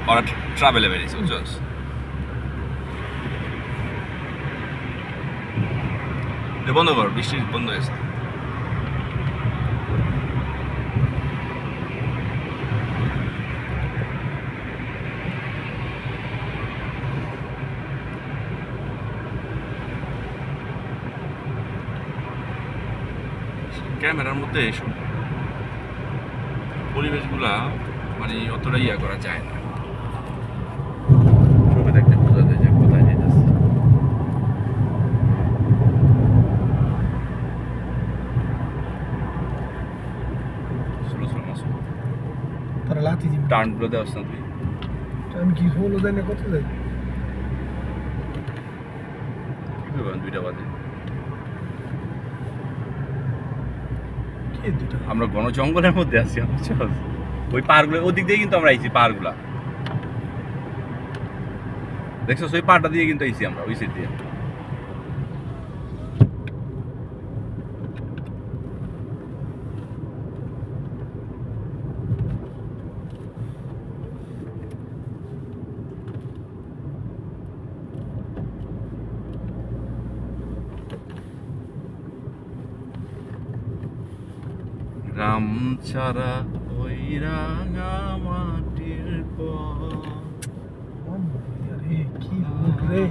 ওরা ট্রাভেলে বেরিয়েছে, বুঝছো? বন্ধ কর, বৃষ্টি বন্ধ হয়েছে। ক্যামেরার মধ্যে এসব পরিবেশগুলা মানে অতটা ইয়া করা যায় না, ছবি দেখতে বোঝা যায় যে কোথায় যেতেছে। তারা লাথি দিবে, টার্নগুলো দেওয়াস না তুই? আমি কি হলো জানি কত যাই, কি করবেন 2টা বাজে? কি দুটো আমরা ঘন জঙ্গলের মধ্যে আছি, ওই পাহাড়গুলো ওদিক দিয়ে কিন্তু আমরা আইছি, পাহাড়গুলা দেখছো? ওই পাহাড়টা দিয়ে কিন্তু আইছি আমরা, ওই সাইড দিয়ে। রাম ছাড়া ওই রাঙা মাটির পথ আরে কি মুড রে,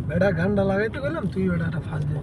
বেটা গান্ডা লাগাইতে গেলাম, তুই বেটা ফাঁস দে।